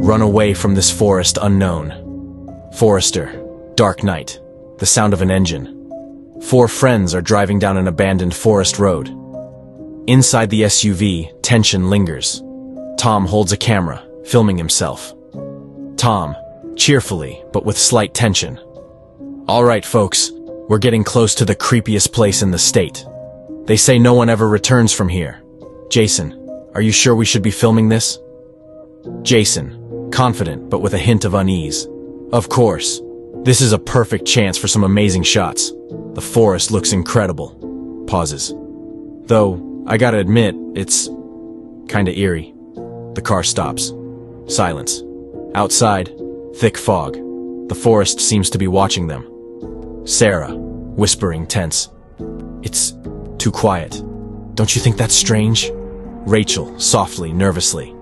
Run away from this forest unknown. Forester, dark night, the sound of an engine. 4 friends are driving down an abandoned forest road. Inside the SUV, tension lingers. Tom holds a camera, filming himself. Tom, cheerfully, but with slight tension. All right, folks, we're getting close to the creepiest place in the state. They say no one ever returns from here. Jason, are you sure we should be filming this? Jason, confident but with a hint of unease. Of course. This is a perfect chance for some amazing shots. The forest looks incredible. Pauses. Though, I gotta admit, it's kinda eerie. The car stops. Silence. Outside, thick fog. The forest seems to be watching them. Sarah, whispering tense. It's too quiet. Don't you think that's strange? Rachel, softly, nervously.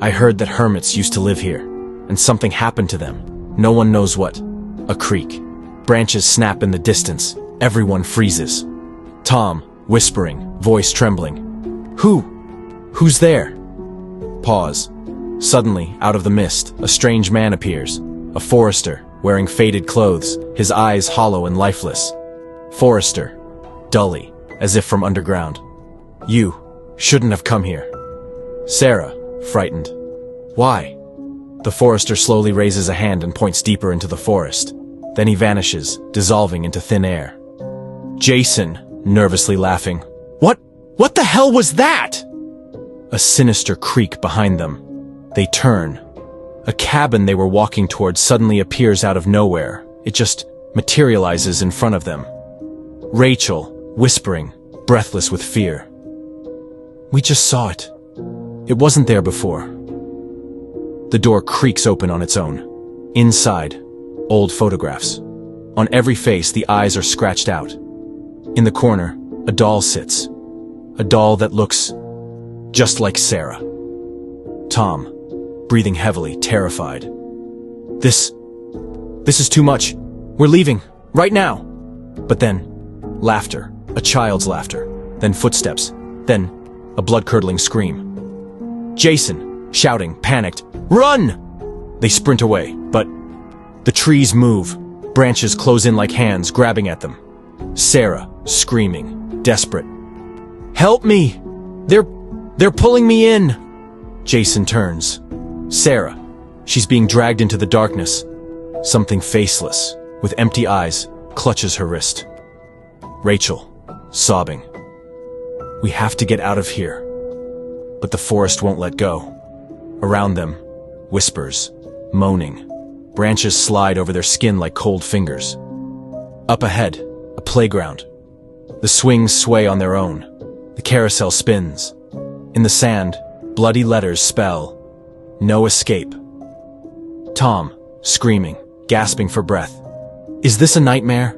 I heard that hermits used to live here, and something happened to them. No one knows what. A creak. Branches snap in the distance. Everyone freezes. Tom, whispering, voice trembling. Who's there? Pause. Suddenly, out of the mist, a strange man appears. A forester, wearing faded clothes, his eyes hollow and lifeless. Forester, dully, as if from underground. You shouldn't have come here. Sarah, frightened. Why? The forester slowly raises a hand and points deeper into the forest. Then he vanishes, dissolving into thin air. Jason, nervously laughing. What the hell was that? A sinister creak behind them. They turn. A cabin they were walking towards suddenly appears out of nowhere. It just materializes in front of them. Rachel, whispering, breathless with fear. We just saw it. It wasn't there before. The door creaks open on its own. Inside, old photographs. On every face, the eyes are scratched out. In the corner, a doll sits. A doll that looks just like Sarah. Tom, breathing heavily, terrified. This is too much. We're leaving, right now. But then, laughter, a child's laughter, then footsteps, then a blood-curdling scream. Jason, shouting, panicked, run! They sprint away, but the trees move. Branches close in like hands, grabbing at them. Sarah, screaming, desperate. Help me! They're pulling me in! Jason turns. Sarah, she's being dragged into the darkness. Something faceless, with empty eyes, clutches her wrist. Rachel, sobbing. We have to get out of here. But the forest won't let go. Around them, whispers, moaning. Branches slide over their skin like cold fingers. Up ahead, a playground. The swings sway on their own. The carousel spins. In the sand, bloody letters spell, no escape. Tom, screaming, gasping for breath. Is this a nightmare?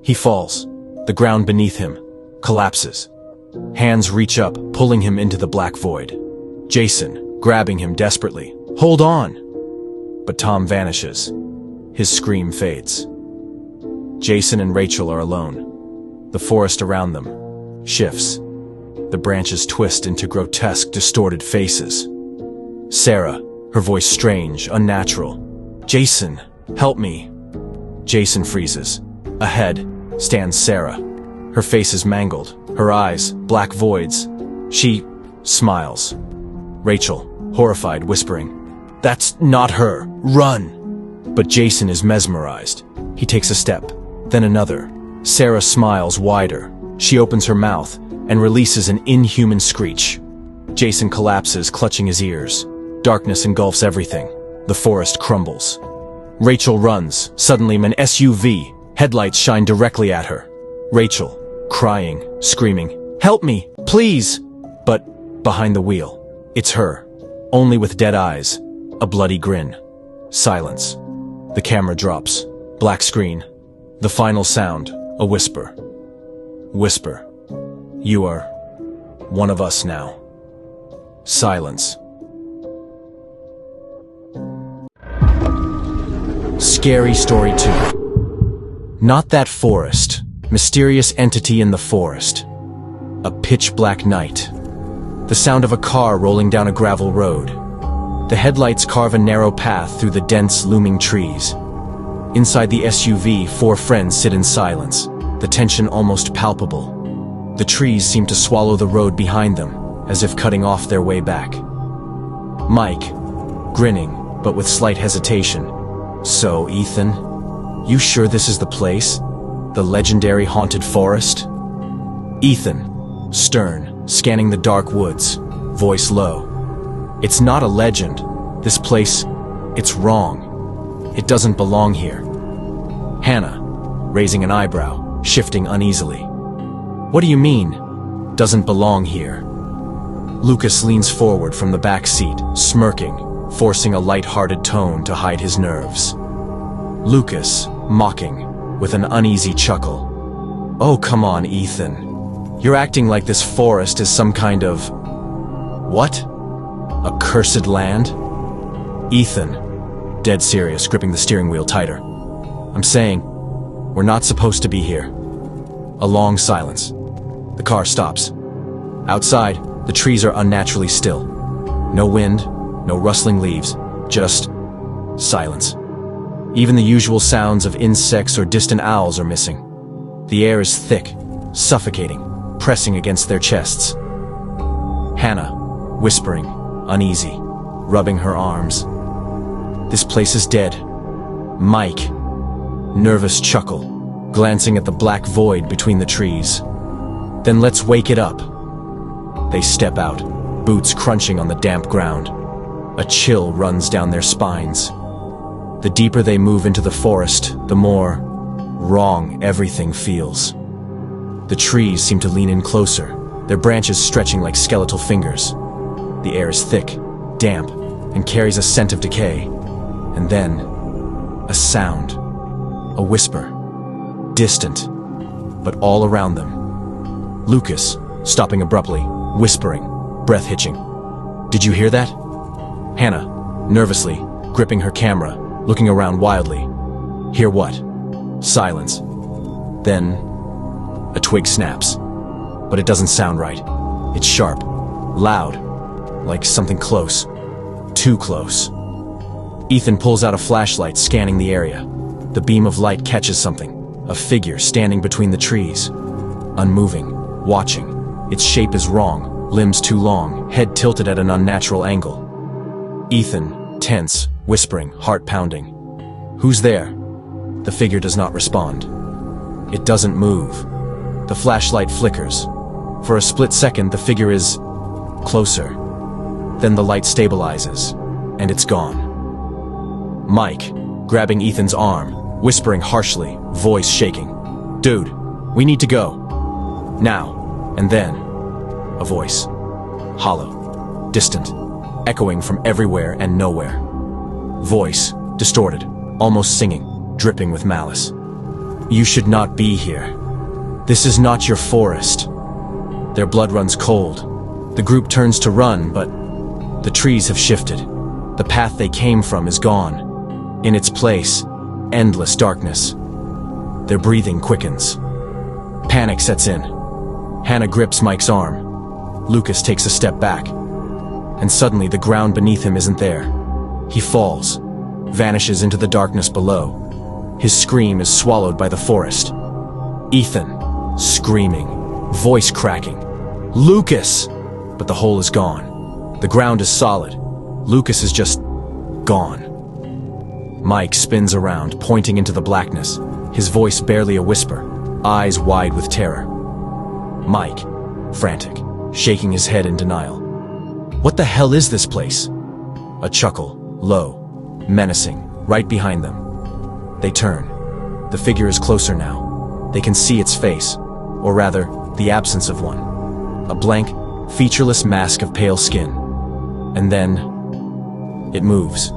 He falls. The ground beneath him collapses. Hands reach up, pulling him into the black void. Jason, grabbing him desperately. Hold on! But Tom vanishes. His scream fades. Jason and Rachel are alone. The forest around them shifts. The branches twist into grotesque, distorted faces. Sarah, her voice strange, unnatural. Jason, help me. Jason freezes. Ahead stands Sarah. Her face is mangled, her eyes, black voids. She smiles. Rachel, horrified, whispering, "That's not her. Run!" But Jason is mesmerized. He takes a step, then another. Sarah smiles wider. She opens her mouth and releases an inhuman screech. Jason collapses, clutching his ears. Darkness engulfs everything. The forest crumbles. Rachel runs. Suddenly, an SUV. Headlights shine directly at her. Rachel, crying, screaming, "Help me, please!" But behind the wheel, it's her, only with dead eyes, a bloody grin. Silence. The camera drops. Black screen. The final sound, a whisper. Whisper. You are one of us now. Silence. Scary Story 2. Not that forest. Mysterious entity in the forest. A pitch-black night. The sound of a car rolling down a gravel road. The headlights carve a narrow path through the dense, looming trees. Inside the SUV, 4 friends sit in silence, the tension almost palpable. The trees seem to swallow the road behind them, as if cutting off their way back. Mike, grinning, but with slight hesitation. "So, Ethan, you sure this is the place? The legendary haunted forest?" Ethan, stern, scanning the dark woods, voice low. "It's not a legend. This place, it's wrong. It doesn't belong here." Hannah, raising an eyebrow, shifting uneasily. "What do you mean, doesn't belong here?" Lucas leans forward from the back seat, smirking, forcing a light-hearted tone to hide his nerves. Lucas, mocking, with an uneasy chuckle. "Oh, come on, Ethan. You're acting like this forest is some kind of... what? Accursed land?" Ethan, dead serious, gripping the steering wheel tighter. "I'm saying, we're not supposed to be here." A long silence. The car stops. Outside, the trees are unnaturally still. No wind, no rustling leaves, just silence. Even the usual sounds of insects or distant owls are missing. The air is thick, suffocating, pressing against their chests. Hannah, whispering, uneasy, rubbing her arms. "This place is dead." Mike, nervous chuckle, glancing at the black void between the trees. "Then let's wake it up." They step out, boots crunching on the damp ground. A chill runs down their spines. The deeper they move into the forest, the more wrong everything feels. The trees seem to lean in closer, their branches stretching like skeletal fingers. The air is thick, damp, and carries a scent of decay. And then, a sound. A whisper. Distant, but all around them. Lucas, stopping abruptly, whispering, breath hitching. "Did you hear that?" Hannah, nervously, gripping her camera, looking around wildly. "Hear what?" Silence. Then, a twig snaps. But it doesn't sound right. It's sharp, loud, like something close. Too close. Ethan pulls out a flashlight, scanning the area. The beam of light catches something. A figure standing between the trees. Unmoving, watching. Its shape is wrong, limbs too long, head tilted at an unnatural angle. Ethan, tense, whispering, heart pounding. "Who's there?" The figure does not respond. It doesn't move. The flashlight flickers. For a split second, the figure is closer. Then the light stabilizes, and it's gone. Mike, grabbing Ethan's arm, whispering harshly, voice shaking. "Dude, we need to go. Now." And then, a voice. Hollow, distant, echoing from everywhere and nowhere. Voice, distorted, almost singing, dripping with malice. "You should not be here. This is not your forest." Their blood runs cold. The group turns to run, but the trees have shifted. The path they came from is gone. In its place, endless darkness. Their breathing quickens. Panic sets in. Hannah grips Mike's arm. Lucas takes a step back. And suddenly the ground beneath him isn't there. He falls, vanishes into the darkness below. His scream is swallowed by the forest. Ethan, screaming, voice cracking. "Lucas!" But the hole is gone. The ground is solid. Lucas is just gone. Mike spins around, pointing into the blackness, his voice barely a whisper, eyes wide with terror. Mike, frantic, shaking his head in denial. "What the hell is this place?" A chuckle, low, menacing, right behind them. They turn. The figure is closer now. They can see its face, or rather, the absence of one. A blank, featureless mask of pale skin. And then, it moves.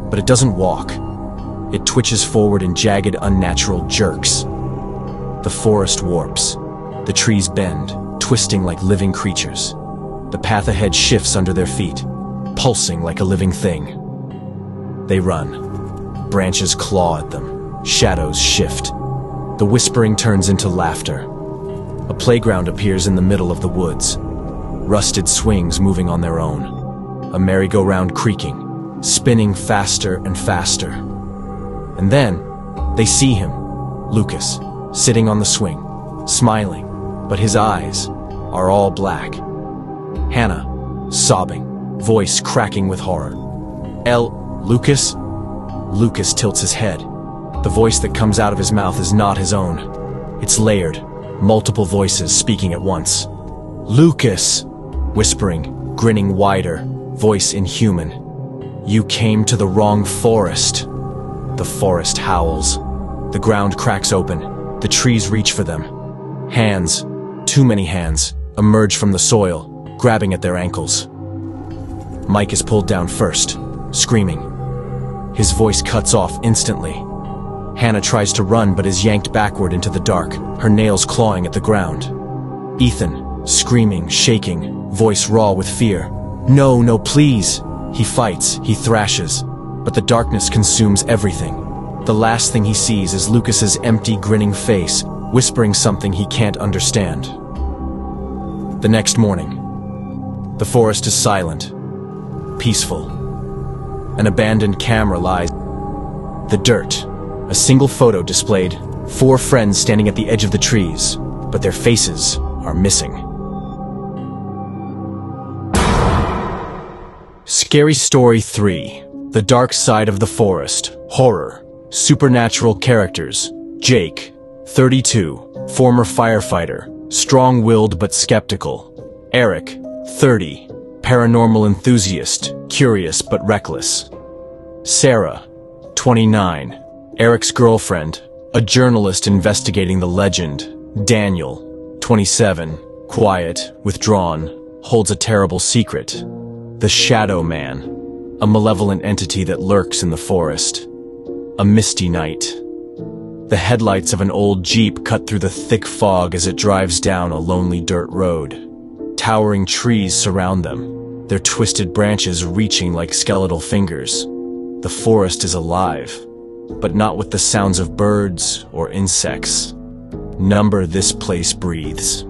But it doesn't walk. It twitches forward in jagged, unnatural jerks. The forest warps. The trees bend, twisting like living creatures. The path ahead shifts under their feet, pulsing like a living thing. They run. Branches claw at them. Shadows shift. The whispering turns into laughter. A playground appears in the middle of the woods. Rusted swings moving on their own. a merry-go-round creaking, spinning faster and faster. And then, they see him, Lucas, sitting on the swing, smiling, but his eyes are all black. Hannah, sobbing, voice cracking with horror. Lucas? Lucas tilts his head. The voice that comes out of his mouth is not his own. It's layered, multiple voices speaking at once. Lucas! Whispering, grinning wider, voice inhuman. You came to the wrong forest. The forest howls. The ground cracks open. The trees reach for them. Hands, too many hands, emerge from the soil, grabbing at their ankles. Mike is pulled down first, screaming. His voice cuts off instantly. Hannah tries to run but is yanked backward into the dark, her nails clawing at the ground. Ethan, screaming, shaking, voice raw with fear. No, no, please! He fights, he thrashes, but the darkness consumes everything. The last thing he sees is Lucas's empty, grinning face, whispering something he can't understand. The next morning, the forest is silent, peaceful. An abandoned camera lies. The dirt. A single photo displayed. 4 friends standing at the edge of the trees, but their faces are missing. Scary Story 3. The Dark Side of the Forest. Horror. Supernatural characters. Jake, 32, former firefighter, strong-willed but skeptical. Eric, 30, paranormal enthusiast, curious but reckless. Sarah, 29, Eric's girlfriend, a journalist investigating the legend. Daniel, 27, quiet, withdrawn, holds a terrible secret. The Shadow Man, a malevolent entity that lurks in the forest. A misty night. The headlights of an old Jeep cut through the thick fog as it drives down a lonely dirt road. Towering trees surround them, their twisted branches reaching like skeletal fingers. The forest is alive, but not with the sounds of birds or insects. Number this place breathes.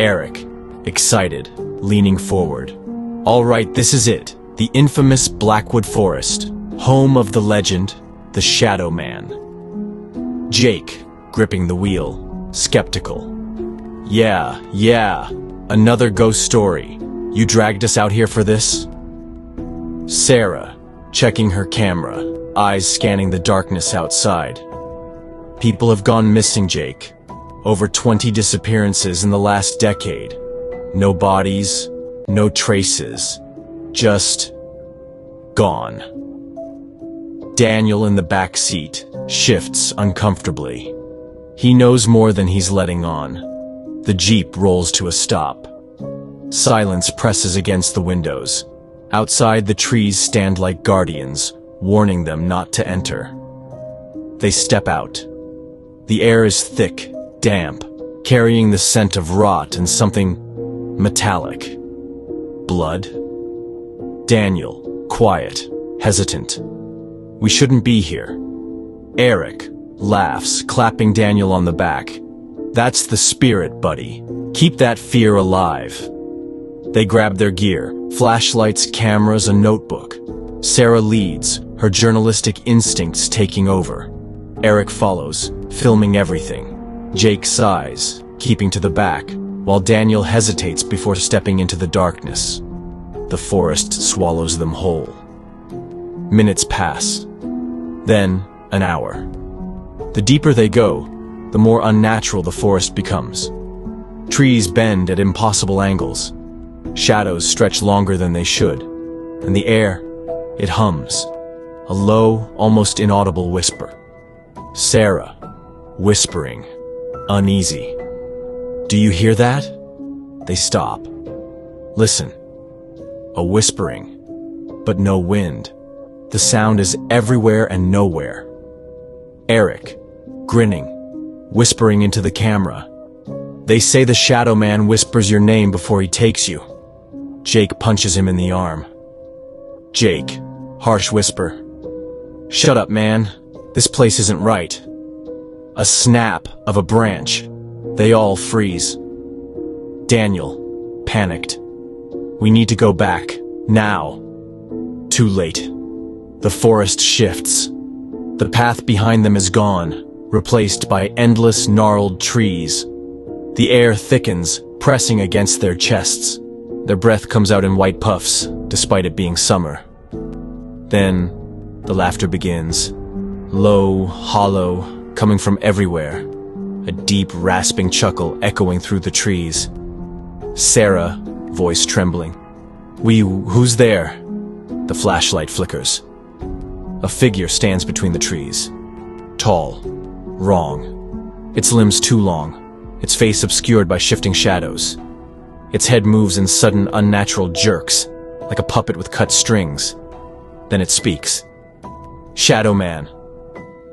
Eric, excited, leaning forward. All right, this is it. The infamous Blackwood Forest, home of the legend, the Shadow Man. Jake, gripping the wheel, skeptical. Yeah, another ghost story. You dragged us out here for this? Sarah, checking her camera, eyes scanning the darkness outside. People have gone missing, Jake. Over 20 disappearances in the last decade. No bodies, no traces. Just gone. Daniel in the back seat shifts uncomfortably. He knows more than he's letting on. The Jeep rolls to a stop. Silence presses against the windows. Outside, the trees stand like guardians, warning them not to enter. They step out. The air is thick, damp, carrying the scent of rot and something metallic. Blood? Daniel, quiet, hesitant. We shouldn't be here. Eric laughs, clapping Daniel on the back. That's the spirit, buddy. Keep that fear alive. They grab their gear, flashlights, cameras, a notebook. Sarah leads, her journalistic instincts taking over. Eric follows, filming everything. Jake sighs, keeping to the back, while Daniel hesitates before stepping into the darkness. The forest swallows them whole. Minutes pass. Then, an hour. The deeper they go, the more unnatural the forest becomes. Trees bend at impossible angles. Shadows stretch longer than they should. And the air, it hums. A low, almost inaudible whisper. Sarah, whispering, uneasy. Do you hear that? They stop. Listen. A whispering, but no wind. The sound is everywhere and nowhere. Eric, grinning, whispering into the camera. They say the Shadow Man whispers your name before he takes you. Jake punches him in the arm. Jake, harsh whisper. Shut up, man. This place isn't right. A snap of a branch. They all freeze. Daniel, panicked. We need to go back. Now. Too late. The forest shifts. The path behind them is gone, replaced by endless gnarled trees. The air thickens, pressing against their chests. Their breath comes out in white puffs, despite it being summer. Then, the laughter begins. Low, hollow, coming from everywhere. A deep, rasping chuckle echoing through the trees. Sarah, voice trembling. Who's there? The flashlight flickers. A figure stands between the trees. Tall. Wrong. Its limbs too long. Its face obscured by shifting shadows. Its head moves in sudden, unnatural jerks, like a puppet with cut strings. Then it speaks. Shadow Man.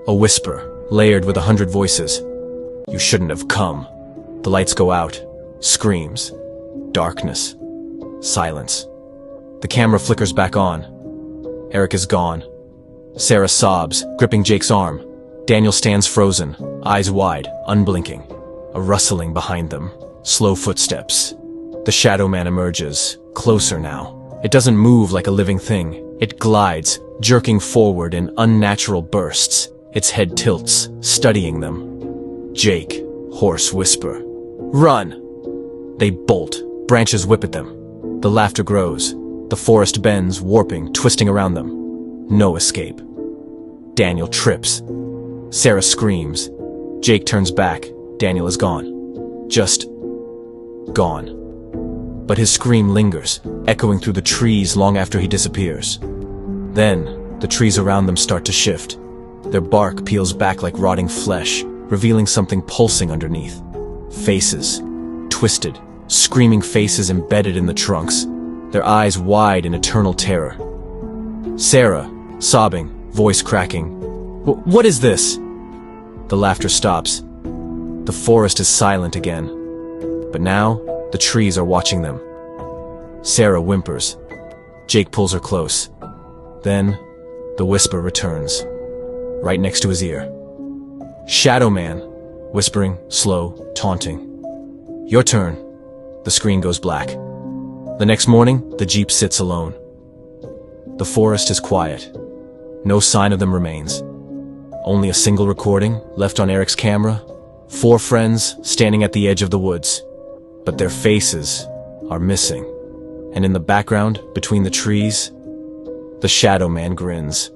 A whisper, layered with 100 voices. You shouldn't have come. The lights go out. Screams. Darkness. Silence. The camera flickers back on. Eric is gone. Sarah sobs, gripping Jake's arm. Daniel stands frozen, eyes wide, unblinking. A rustling behind them. Slow footsteps. The Shadow Man emerges, closer now. It doesn't move like a living thing. It glides, jerking forward in unnatural bursts. Its head tilts, studying them. Jake, hoarse whisper. Run! They bolt. Branches whip at them. The laughter grows. The forest bends, warping, twisting around them. No escape. Daniel trips. Sarah screams. Jake turns back. Daniel is gone. Just gone. But his scream lingers, echoing through the trees long after he disappears. Then, the trees around them start to shift. Their bark peels back like rotting flesh, revealing something pulsing underneath. Faces. Twisted, screaming faces embedded in the trunks, their eyes wide in eternal terror. Sarah, sobbing, voice cracking. What is this? The laughter stops. The forest is silent again. But now, the trees are watching them. Sarah whimpers. Jake pulls her close. Then, the whisper returns, right next to his ear. Shadow Man, whispering, slow, taunting. Your turn. The screen goes black. The next morning, the Jeep sits alone. The forest is quiet. No sign of them remains. Only a single recording, left on Eric's camera. 4 friends standing at the edge of the woods. But their faces are missing. And in the background, between the trees, the Shadow Man grins.